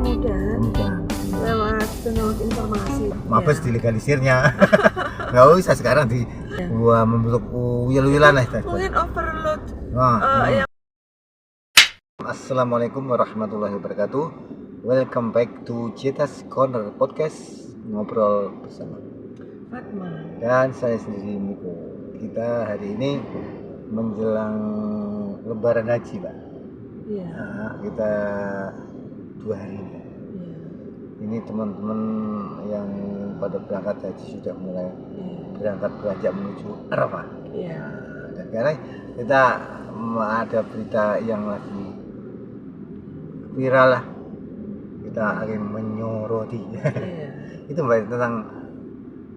kemudahan lewat teknologi informasi. Mabes dilegalisirnya. Nggak usah sekarang membentuk uyel-uyelan lah. Mungkin overload. Assalamualaikum warahmatullahi wabarakatuh. Welcome back to Citas Corner Podcast, ngobrol bersama Fatma dan saya sendiri Miko. Kita hari ini menjelang Lebaran Haji, Pak. Iya. Nah, kita 2 hari ini. Iya. Ini teman-teman yang pada berangkat haji sudah mulai berangkat beranjak menuju Arafah. Iya. Nah, dan sekarang kita ada berita yang lagi viral lah. Kita akan menyoroti. Iya. Itu Mbak, tentang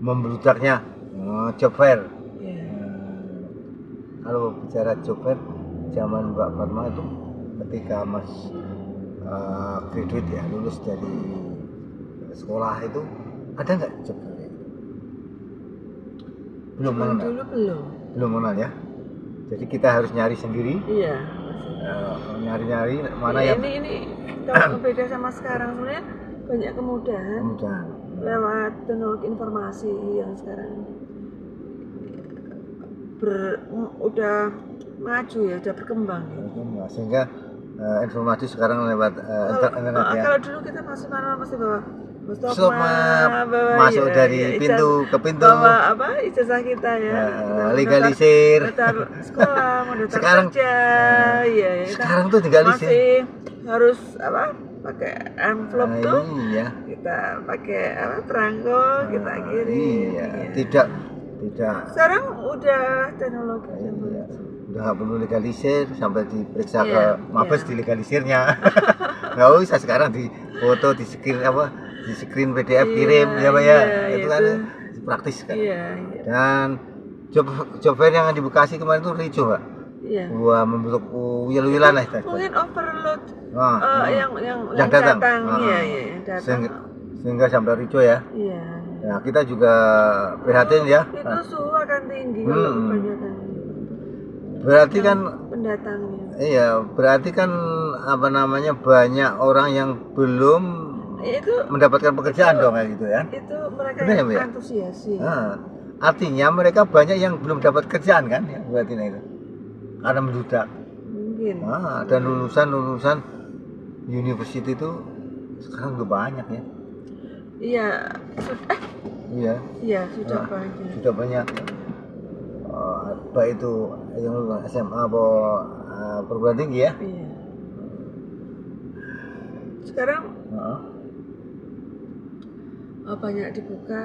membludaknya job fair. Iya. Kalau bicara job fair, zaman Mbak Fatma itu ketika Mas graduate ya, lulus dari sekolah itu ada nggak job fair? Belum mengenal. Dulu Belum mengenal ya. Jadi kita harus nyari sendiri. Iya. Nyari-nyari mana Ya, yang ini kalau beda sama sekarang, sebenarnya banyak kemudahan mudah. lewat teknologi informasi yang sekarang udah maju ya, udah berkembang ya. Sehingga informasi sekarang lewat internet ya. Kalau dulu kita masih manual, masih bawa Stop masuk ya, dari ya, pintu ke pintu. Bawa ijazah kita ya. Legalisir. Daftar sekolah, mau daftar Sekarang kerja, ya. Sekarang tuh legalisir. Masih harus pakai envelope tuh. Iya. Kita pakai perangko, kita kirim. Iya. Ya. Tidak. Sekarang udah teknologi. Iya. Udah nggak perlu legalisir, sampai diperiksa ke Mabes dilegalisirnya. Nggak usah sekarang di foto, di screen PDF kirim ya Pak ya. Itu kan praktis kan. Iya. Dan job fair yang di Bekasi kemarin itu ricuh Pak. Iya. Membentuk uyel-uyelan lah. Mungkin overload yang datang. Yang datang. Sehingga sampai ricuh ya. Iya. Nah, kita juga prihatin ya. Itu suhu akan tinggi kalau kebanyakan. Berarti kan pendatangnya. Iya, berarti kan banyak orang yang belum mendapatkan pekerjaan dong kayak gitu ya. Itu mereka yang antusias sih. Artinya mereka banyak yang belum dapat kerjaan kan ya, berarti itu. Karena mendudak. Mungkin. Dan lulusan university itu sekarang udah banyak ya. Iya, sudah banyak. Sudah banyak. Baik itu yang lulus SMA atau perguruan tinggi ya. Iya. Sekarang banyak dibuka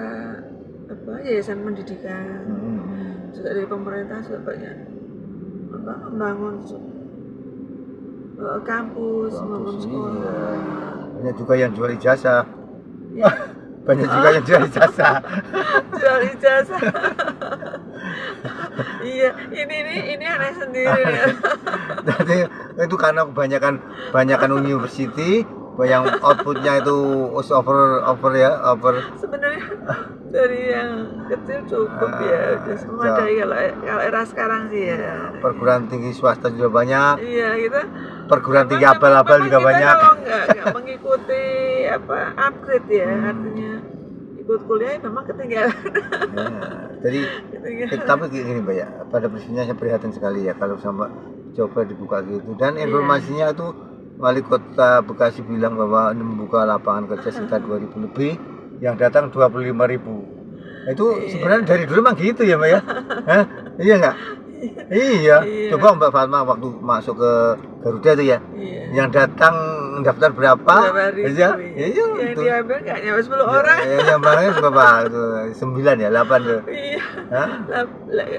yayasan pendidikan. Juga dari pemerintah juga banyak membangun kampus, membangun sekolah. Banyak juga yang jual ijazah. Ya. Banyak juga yang jual ijazah. Jual ijazah. Iya, ini aneh sendiri ya. Jadi itu karena kebanyakan university yang outputnya itu over. Sebenarnya dari yang kecil cukup ya, udah memadai kalau era sekarang sih ya. Perguruan tinggi swasta juga banyak. Iya, gitu. Perguruan tinggi abal-abal juga banyak. Kalau nggak mengikuti upgrade ya, artinya ikut kuliah memang ketinggalan. Jadi tapi gini Mbak ya, pada prinsipnya saya prihatin sekali ya kalau sampai coba dibuka gitu. Dan informasinya itu Wali Kota Bekasi bilang bahwa membuka lapangan kerja sekitar 2.000 lebih, yang datang 25.000. Itu sebenarnya dari dulu memang gitu ya Mbak ya. Iya nggak? Iya. Coba Mbak Fatma waktu masuk ke Garuda itu ya, yang datang daftar berapa? Iya. Yang diambil nggak nyampe 10 orang. Yang banyak berapa? 9 ya, 8 tuh. Iya.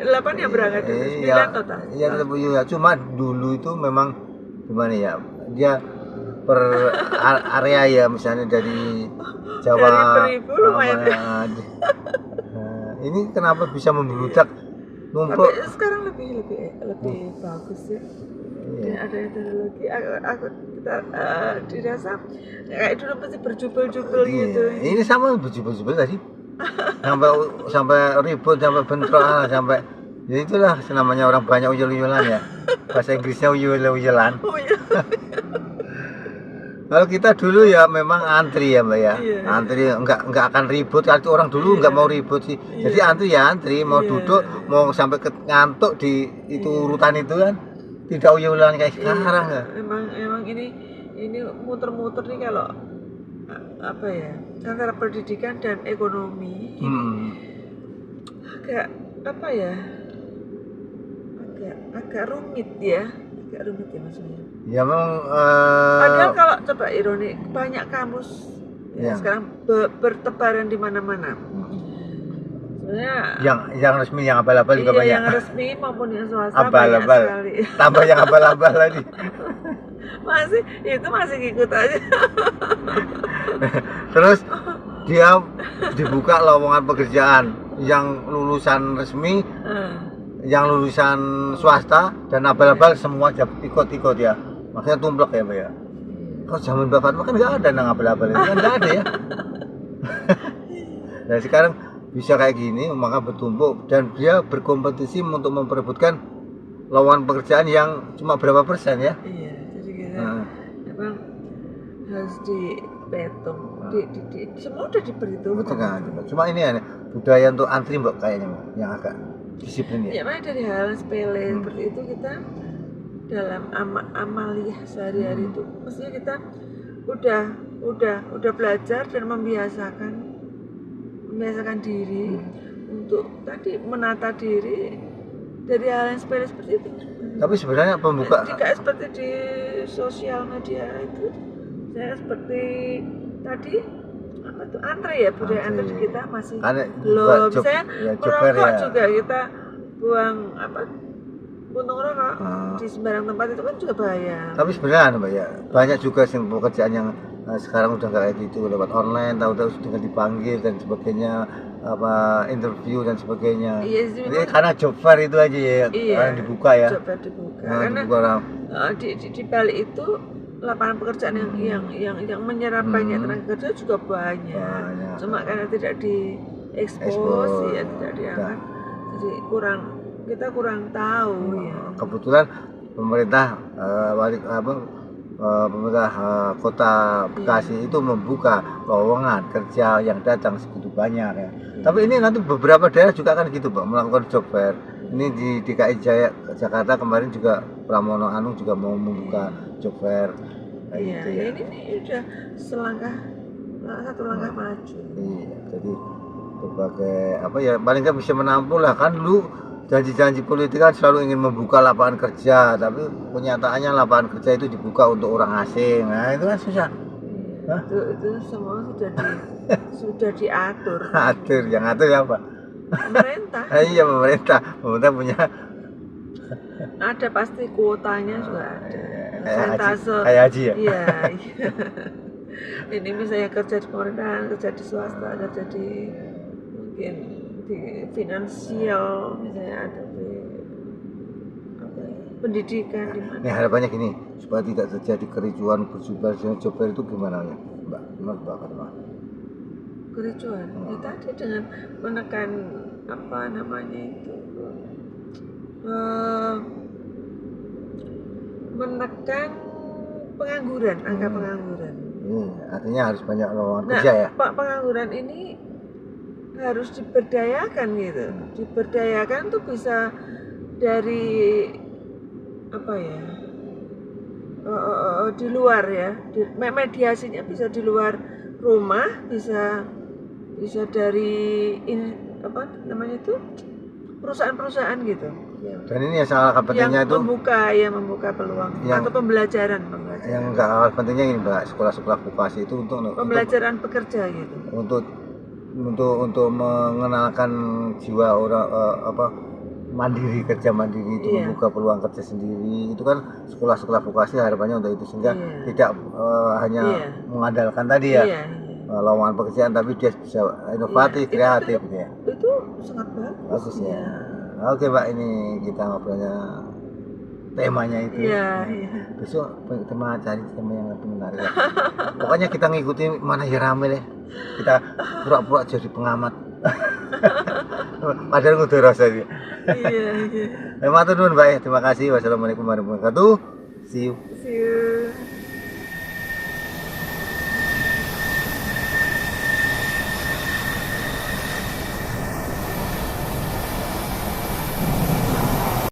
8 yang berangkat, 9 total. Iya, cuma dulu itu memang gimana ya? Dia per area ya, misalnya dari Jawa. Dari 1.000 lumayan. Ini kenapa bisa membludak? Tapi sekarang lebih bagus ya. Ada teknologi. Kita dirasa kayak dulu pasti berjubel-jubel gitu. Ini sama berjubel-jubel tadi. sampai ribut, sampai bentrok, sampai ya itulah namanya orang banyak uyel-uyelan ya. Bahasa Inggrisnya uyel-uyelan. Kalau kita dulu ya memang antri ya Mbak ya. Iya. Antri enggak akan ribut. Kalau orang dulu Iya. enggak mau ribut sih. Iya. Jadi antri ya antri, mau Iya. duduk, mau sampai ngantuk di itu Iya. urutan itu kan. Tidak uyulan kayak sekarang ya. Emang ini muter-muter nih kalau apa ya, antara pendidikan dan ekonomi agak apa ya, agak rumit ya maksudnya. Ya memang Padahal kalau coba ironi, banyak kampus ya, Ya. sekarang bertebaran di mana-mana. Sebenarnya yang resmi, yang abal-abal juga iya, banyak. yang resmi maupun yang swasta banyak Abal-abal. sekali. Tambah yang abal-abal lagi. masih ngikut aja. Terus dia dibuka lowongan pekerjaan yang lulusan resmi, yang lulusan swasta dan abal-abal semua ikut-ikut ya. Makanya tumplek ya Mbak ya. Kalau zaman Mbak Fatma kan nggak ada nang abal-abal itu kan nggak ada ya. Dan sekarang bisa kayak gini, maka bertumpuk dan dia berkompetisi untuk memperebutkan lowongan pekerjaan yang cuma berapa persen ya. Iya, jadi kita memang harus dihitung, semua udah diperhitungkan. Betul kan? Cuma ini ya, budaya untuk antri Mbak kayaknya Mbak, yang agak disiplin ya. Ya, makanya dari hal sepele seperti itu kita dalam amaliyah sehari-hari itu, maksudnya kita udah belajar dan membiasakan diri untuk tadi menata diri dari hal yang sepele seperti itu. Tapi sebenarnya pembuka Jika seperti di sosial media itu, saya seperti tadi apa tuh antri ya, budaya antri kita masih belum. Saya merokok ya. Juga kita buang puntung rokok di sembarang tempat itu kan juga bahaya. Tapi sebenarnya Mbak ya, banyak juga pekerjaan yang sekarang udah nggak kayak gitu, lewat online, tahu-tahu dengan dipanggil dan sebagainya, interview dan sebagainya. Iya, jadi karena job fair itu aja ya, yang dibuka ya. Job fair dibuka. Karena di balik itu lapangan pekerjaan yang menyerap banyak tenaga kerja juga banyak. Cuma karena tidak diekspos ya, tidak diangkat, jadi kita kurang tahu ya. Kebetulan pemerintah pemerintah kota Bekasi itu membuka lowongan kerja yang datang segitu banyak ya. Tapi ini nanti beberapa daerah juga akan gitu Pak, melakukan job fair. Ini di DKI Jakarta kemarin juga Pramono Anung juga mau membuka job fair. Iya, gitu ya. Ini udah satu langkah maju. Iya, jadi sebagai paling nggak bisa menampung lah kan dulu. Janji-janji politik kan selalu ingin membuka lapangan kerja, tapi kenyataannya lapangan kerja itu dibuka untuk orang asing. Nah itu kan susah. Itu semua sudah diatur. Yang atur ya apa? Pemerintah. Iya pemerintah punya. Ada pasti kuotanya juga ada. Persentase. Kayak haji ya. Iya. Ini misalnya kerja di pemerintahan, kerja di swasta, kerja di mungkin di finansial, misalnya ada di pendidikan di mana. Nih harapannya gini, supaya tidak terjadi kericuan berjubel dengan job fair itu gimana ya, Mbak? Kericuan? Ya tadi dengan menekan menekan pengangguran, angka pengangguran. Artinya harus banyak lowongan kerja ya. Pak, pengangguran ini harus diberdayakan gitu. Diberdayakan tuh bisa dari di luar ya. Mediasinya bisa di luar rumah, bisa dari perusahaan-perusahaan gitu. Dan ini yang sangat pentingnya itu membuka peluang atau pembelajaran. Yang enggak kalah pentingnya ini Mbak, sekolah-sekolah vokasi itu untuk pembelajaran pekerja gitu. Untuk mengenalkan jiwa orang kerja mandiri itu, membuka peluang kerja sendiri. Itu kan sekolah-sekolah vokasi harapannya untuk itu, sehingga tidak hanya mengandalkan tadi ya lowongan pekerjaan, tapi dia bisa inovatif, kreatif gitu ya. Itu sangat bagus ya. Oke Mbak, ini kita ngobrolnya temanya itu. Besok kita cari tema yang lebih menarik ya. Pokoknya kita ngikutin mana yang rame deh. Kita pura-pura jadi pengamat. Padahal udah rasa dia. Iya. Matur nuwun Mbak, terima kasih. Wassalamualaikum warahmatullahi wabarakatuh. See you.